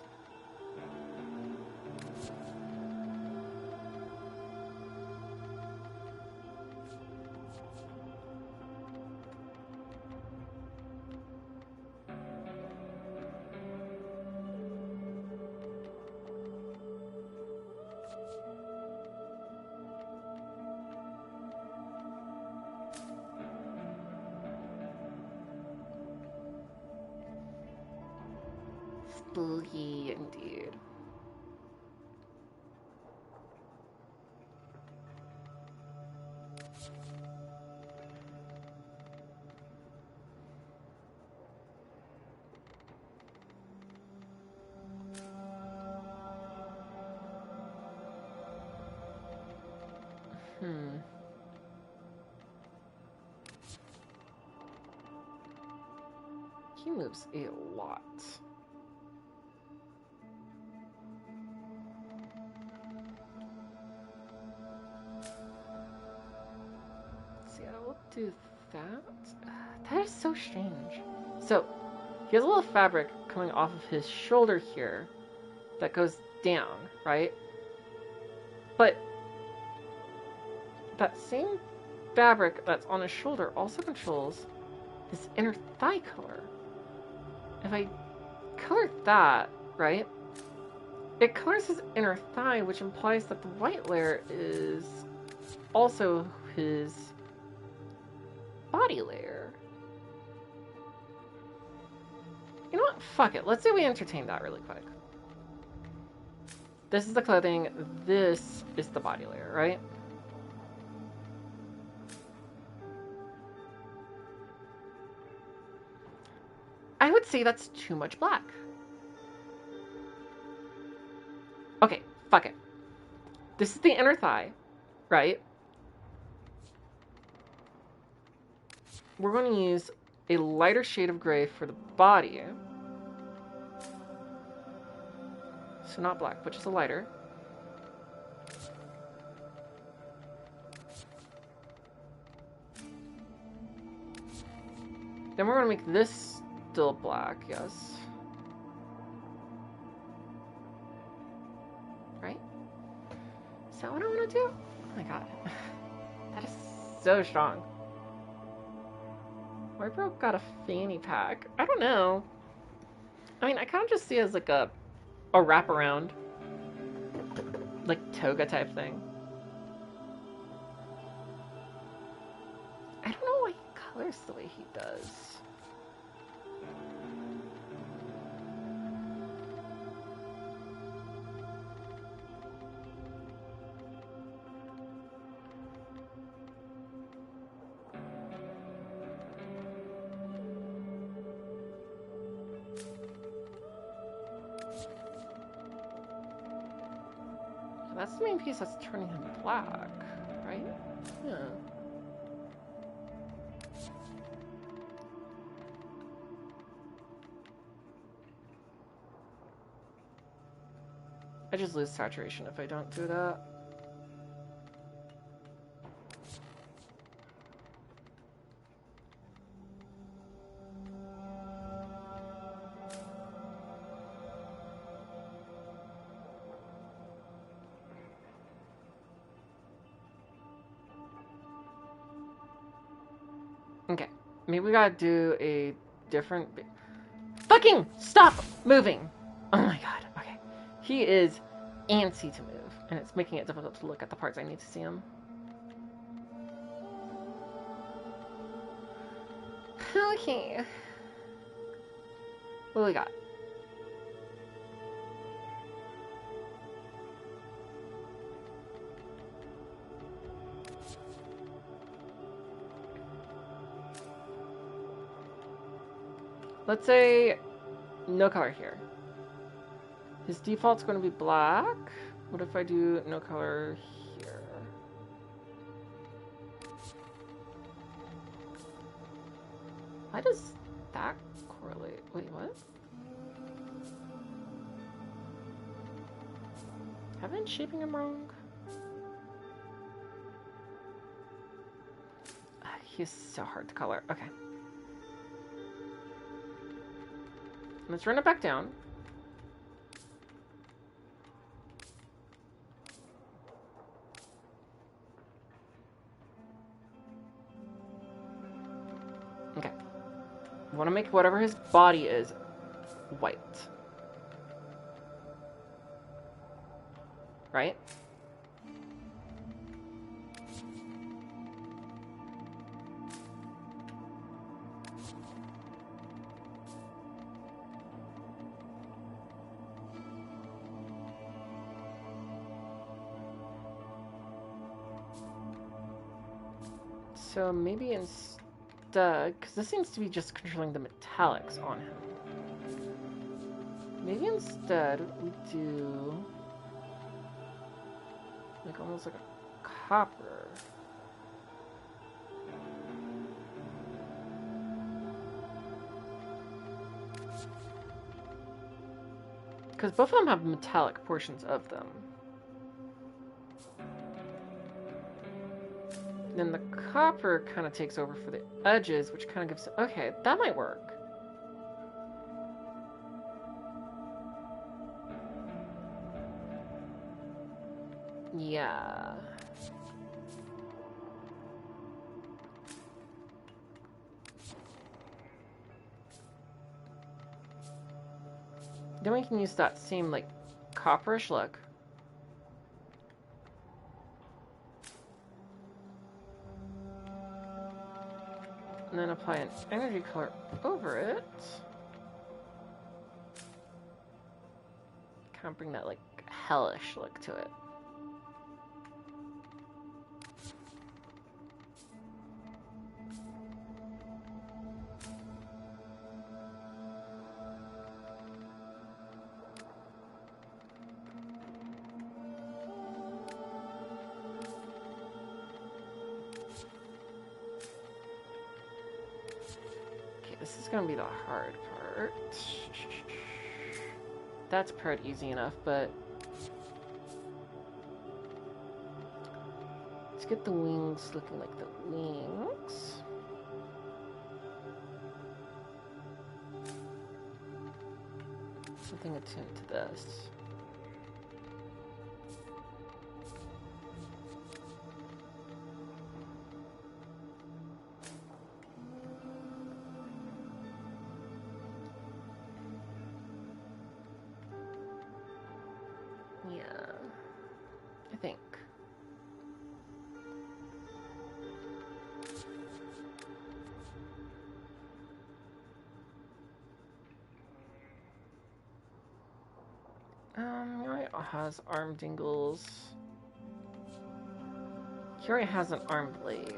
Spooky indeed. He moves a lot. See, I will do that. is so strange. So, he has a little fabric coming off of his shoulder here that goes down, right? But that same fabric that's on his shoulder also controls this inner thigh color. If I color that, right, it colors his inner thigh, which implies that the white layer is also his body layer. You know what? Fuck it. Let's say we entertain that really quick. This is the clothing. This is the body layer, right? I would say that's too much black. Okay, fuck it. This is the inner thigh, right? We're going to use a lighter shade of gray for the body. So not black, but just a lighter. Then we're going to make this still black, yes. Right? Is that what I want to do? Oh my god. That is so strong. Warbro got a fanny pack. I don't know. I mean, I kind of just see it as like a wraparound. Like toga type thing. I don't know why he colors the way he does. That's the main piece that's turning him black, right? Yeah. I just lose saturation if I don't do that. Okay, maybe we gotta do a different... Fucking stop moving! Oh my god, okay. He is antsy to move, and it's making it difficult to look at the parts I need to see him. Okay. What do we got? Let's say no color here. His default's going to be black. What if I do no color here? Why does that correlate? Wait, what? Have I been shaping him wrong? He's so hard to color. Okay. Let's run it back down. Okay. I want to make whatever his body is white. Right? So maybe instead, because this seems to be just controlling the metallics on him. Maybe instead we do like almost like a copper. Because both of them have metallic portions of them. Then the copper kind of takes over for the edges, which kind of gives... Okay, that might work. Yeah. Then we can use that same, like, copperish look. And then apply an energy color over it. Kind of bring that, like, hellish look to it. This is gonna be the hard part. That's part easy enough, but let's get the wings looking like the wings. Something akin to this. Yeah, I think. He already has arm dingles. He already has an arm blade.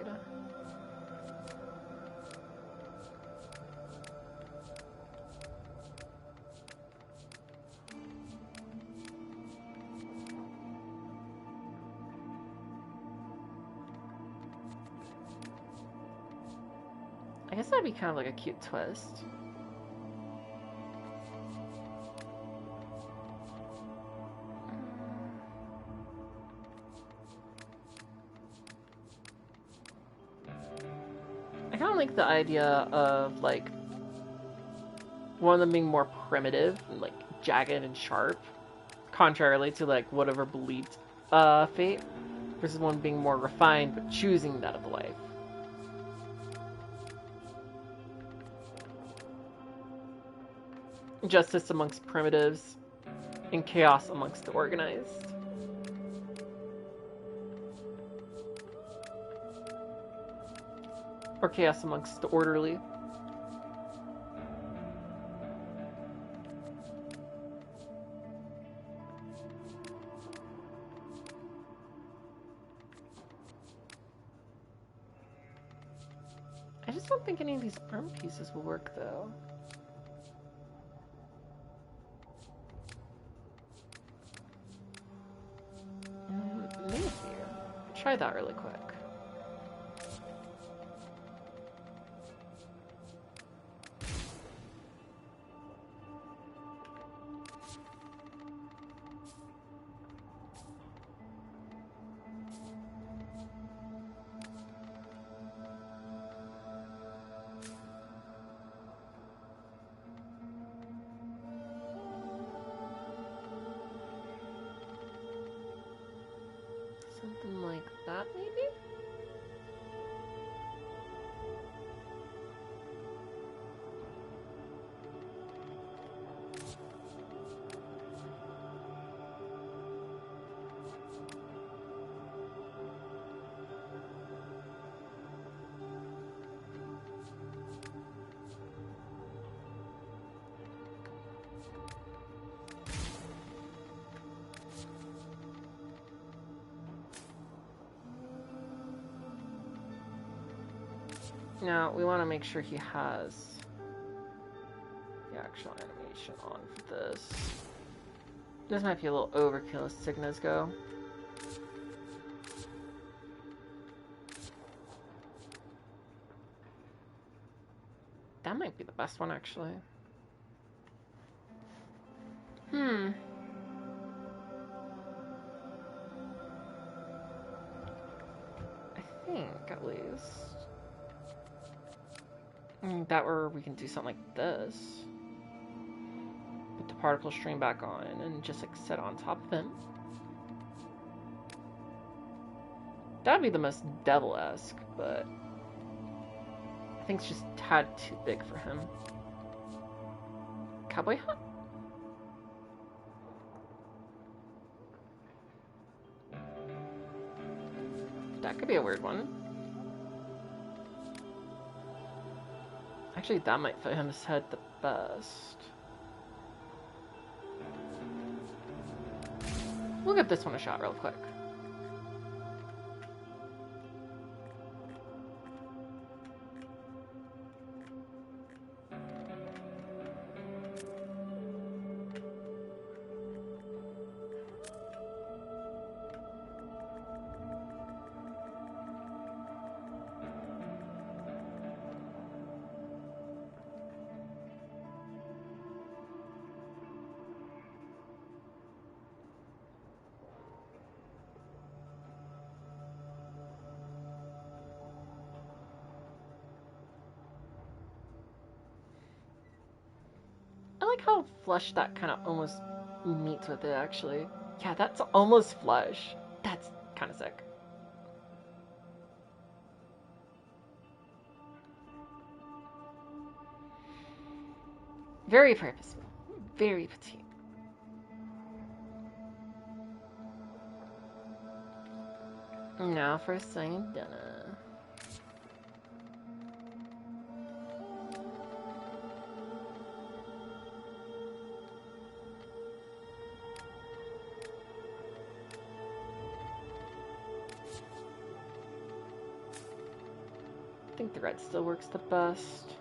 I guess that'd be kind of like a cute twist. I kind of like the idea of, like, one of them being more primitive and, like, jagged and sharp, contrarily to, like, whatever believed fate, versus one being more refined but choosing that of life. Justice amongst primitives, and chaos amongst the organized. Or chaos amongst the orderly. I just don't think any of these arm pieces will work, though. Maybe. Try that really quick. Something like that, maybe? Now, we want to make sure he has the actual animation on for this. This might be a little overkill as Signas go. That might be the best one, actually. I think, at least. That or we can do something like this. Put the particle stream back on and just like sit on top of him. That'd be the most devil-esque, but I think it's just a tad too big for him. Cowboy hat? That could be a weird one. Actually, that might fit his head the best. We'll give this one a shot real quick. I like how flush that kind of almost meets with it, actually. Yeah, that's almost flush. That's kind of sick. Very purposeful. Very petite. Now for Saint Dinner. I think the red still works the best.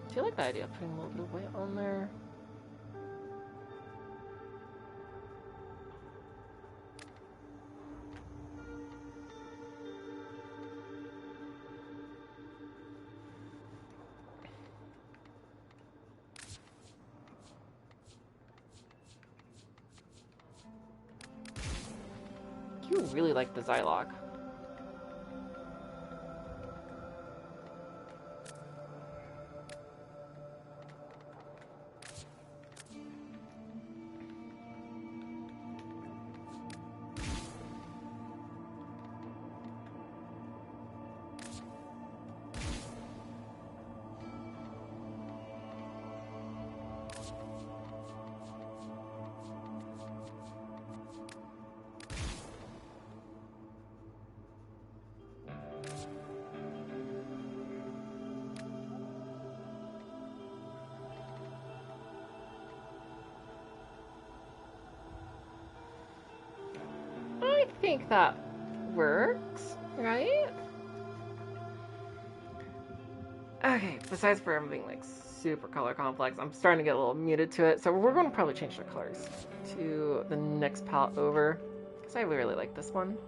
Do you like the idea of putting a little bit of weight on there? You really like the Zylock. I think that works, right? Okay, besides for him being like super color complex, I'm starting to get a little muted to it, so we're going to probably change the colors to the next palette over, because I really like this one.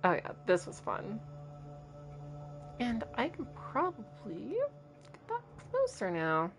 Oh yeah, this was fun. And I can probably get that closer now.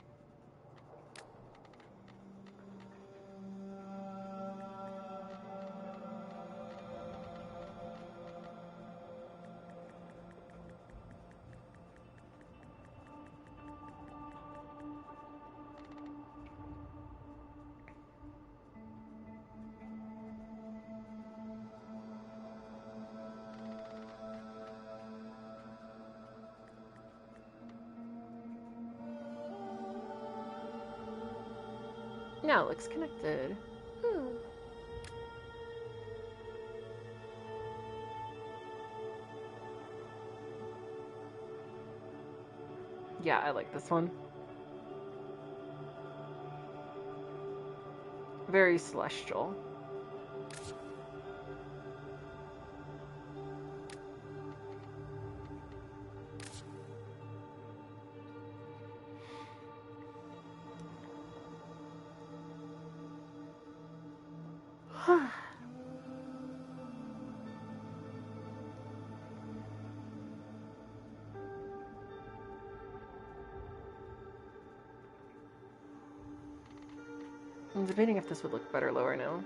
Now it looks connected. Ooh. Yeah, I like this one. very celestial. I'm debating if this would look better lower now.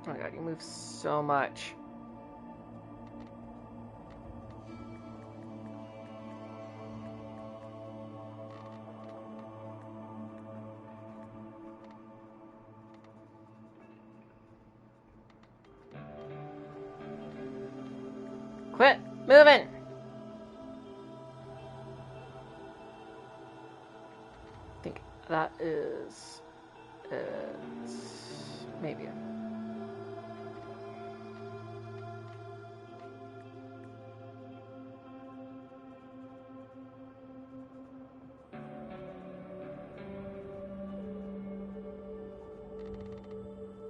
Oh my god, you move so much. Quit moving! I think that is it. Maybe.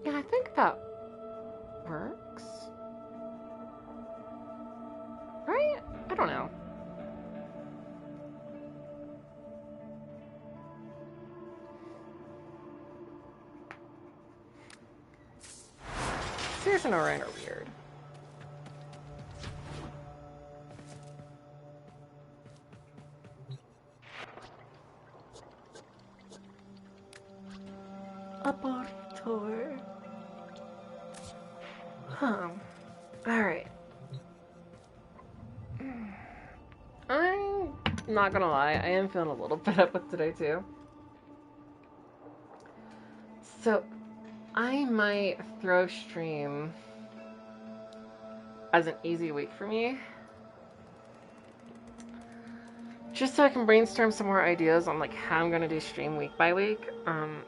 Yeah, I think that works. Right? I don't know. Sears and Orion are weird. Abortor. Huh. Alright. I'm not gonna lie, I am feeling a little fed up with today too. So, I might throw stream as an easy week for me. Just so I can brainstorm some more ideas on like how I'm gonna do stream week by week.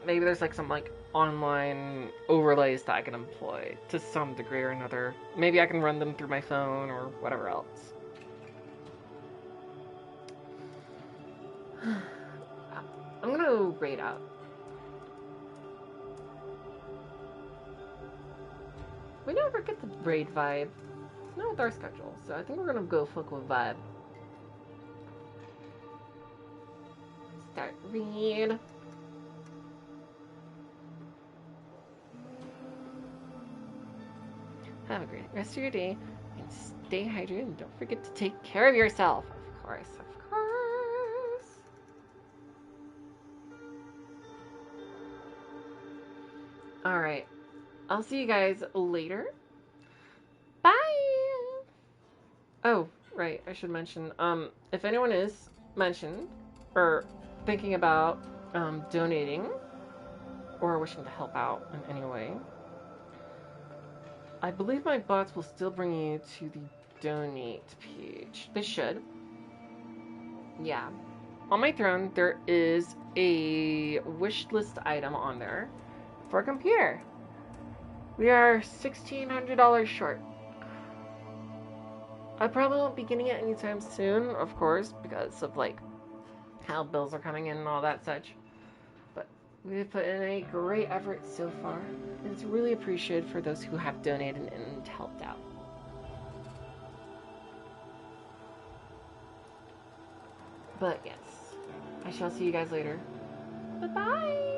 Maybe there's like some like online overlays that I can employ to some degree or another. Maybe I can run them through my phone or whatever else. I'm gonna go raid out. We never get the raid vibe. Not with our schedule, so I think we're gonna go fuck with vibe. Start read. Have a great rest of your day and stay hydrated and don't forget to take care of yourself. Of course, of course. Alright. I'll see you guys later. Bye! Oh, right, I should mention, if anyone is mentioned or thinking about donating or wishing to help out in any way, I believe my bots will still bring you to the donate page. They should. Yeah. On my throne, there is a wish list item on there for a computer. We are $1,600 short. I probably won't be getting it anytime soon, of course, because of like how bills are coming in and all that such. But we've put in a great effort so far, and it's really appreciated for those who have donated and helped out. But yes, I shall see you guys later. Bye-bye!